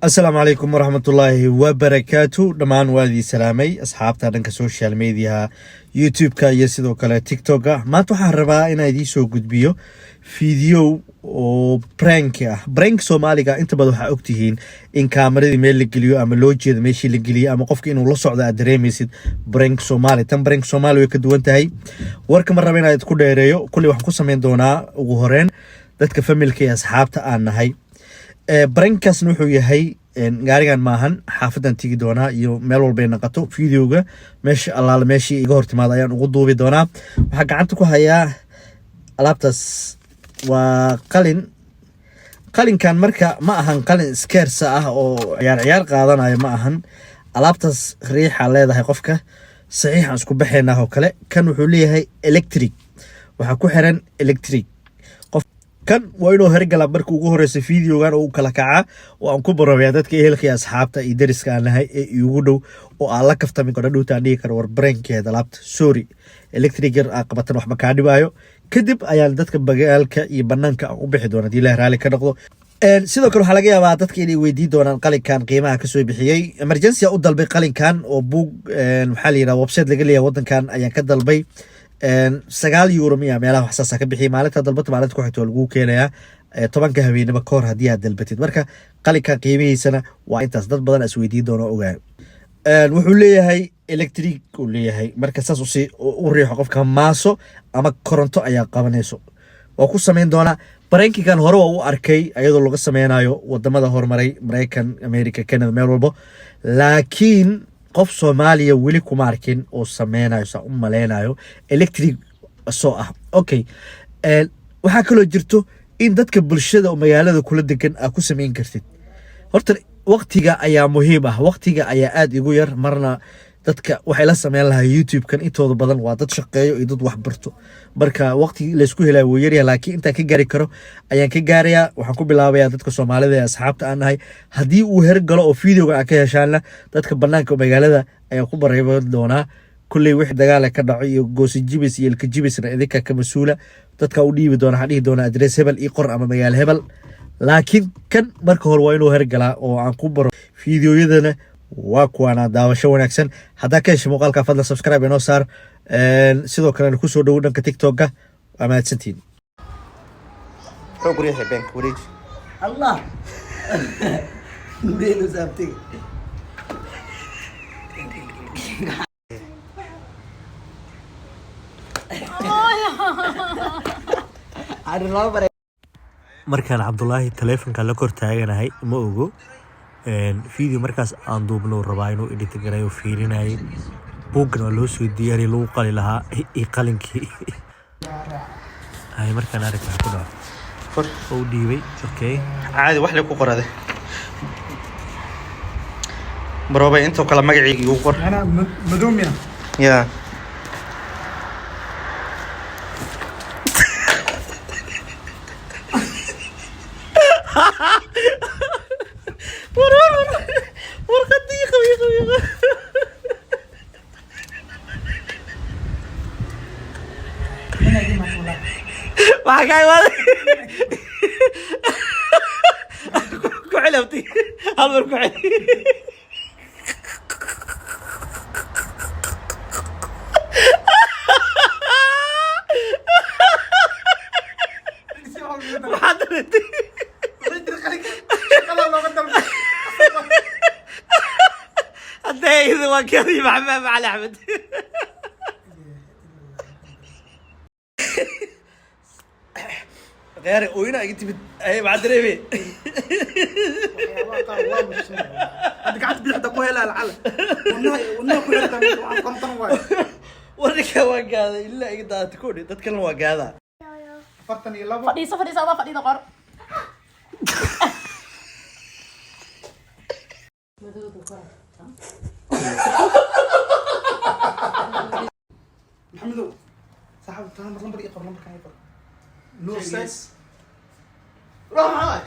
السلام عليكم ورحمة الله وبركاته. دمان والدي سلامي أصحابتا دنك سوشيال ميديا يوتيوب كا يسيدو كلا تيك توكا ما توحى الربا إنا يدي سو قد بيو فيديو oo prank ah prank Soomaaliga inta badan waxa ogtihiin in kaamirada meel la geliyo ama loo jeedo meeshii la geliyo ama qofka inuu la socdo aad dareemaysid prank Soomaali tan prank Soomaali way ka duwan tahay warka ma rabaa inaad ku dheereeyo kulli waxaan ku sameyn doonaa ugu horeen dadka familka iyo asxaabta aan nahay prankas wuxuu yahay gaarigan maahan xaafadan tigi doonaa iyo meel walba ay noqoto videoga meesha allaala meeshii iga hortimaad ayaan ugu duubi doonaa waxa gacanta ku hayaa alaabtaas waa qalinkan marka ma ahan qalin scarce ah oo ciyaar qaadanayo ma ahan alaabtaas riixa leedahay qofka saxiixan isku baxeynaa oo kale kan wuxuu leeyahay electric waxa ku xiran electric qof kan waa inuu hergala markii ugu horeysay videogan oo kala kaca oo aan ku barayaa dadka ehelka asxaabta iyo dariska aan nahay ee ugu dhow oo aan la kaftami karo dhowtaan dhigi karo war brainkeeda alaabta sorry electric qabatan wax ma ka dhibayo kadib ayaan dadka bagaalka iyo banaanka u bixi doona hadii la raali ka noqdo sidoo kale waxa laga yaabaa dadka inay weydiin doonaan qalinkan qiimaha ka soo bixiyay emergency u dalbay qalinkan oo book waxa la yiraahdaa website laga leeyahay wadankan ayaan ka dalbay 9 euro miya meelaha wax saasa ka bixiyay maalinta dalbata maalinta ku xigto lagu keenayaa 10 habeenimo ka hor hadii aad dalbatid marka qalinkan qiimihiisana waa intaas dad badan is weydiin doona ogaa wuxuu leeyahay electric uu leeyahay marka saas u riixo qofka maaso ama koronto ayaa qabanayso waa ku sameyn doona barankigan hore waa u arkay ayadoo laga sameynayo wadamada horumaray Mareykan America Canada meel walba laakiin qof Soomaaliya weli kuma arkin oo sameynayo sa u maleynayo electric soo ah okay waxa kale jirto in dadka bulshada oo magaalada kula degan aad ku sameyn kartid horta waqtiga ayaa muhiim ah waqtiga ayaa aad igu yar marna dadka waxay la sameyn lahaa YouTube kan intooda badan waa dad shaqeeyo iyo dad wax barto marka waqti la isku helay way yar laakiin inta ka gaari karo ayaan ka gaarayaa waxaan ku bilaabayaa dadka Soomaalida ee asxaabta aan nahay hadii uu hergalo oo videoga aan ka heshaana dadka banaanka magaalada ayaan ku bareebo doonaa kulli wix dagaal ka dhaco iyo goosi jibis iyo ilka jibisna idinka ka masuula dadka u dhiibi doona hadii doona address hebel iyo qor ama magaalo hebel laakiin kan marka hore waa inuu hergalaa oo aan ku baro videoyadana waa kuwana daawasho wanaagsan hadaa ka hesho muuqaalka fadlan subscribe inoo saar sidoo kale ku soo dhaw dhanka TikTok-ka ama adsantiin xog riixay bank wareej Allah ndeelo sabti markaan Cabdullaahi telefonka la kor taaganahay ma ogo video markaas aan duubno rabaa inuu edit gareeyo fiirinay buugna loo soo diyaariyay lagu qali lahaa qalinkii ay markaan aragtay ku dhaw fur oo dhiibay okay caadi wax la ku qorade baroobay inta kala magaciisa ugu qor ana madoomiya ya Pakai banget. Kucelabti. Hal mar kucel. Hadriti. Adee waa kadi maxamed Ali Ahmed. غير وينا قلت اي بعد ريبي انت قاعد تبيع دكوه لا العلم والله كل قمطن واي وريك واقاده الا اقدر تكون تتكلم واقاده فرتني لبا فديسه فديسه قر محمد صاحب تمام نمبر يقرب نمبر كان يقرب No sense. Right.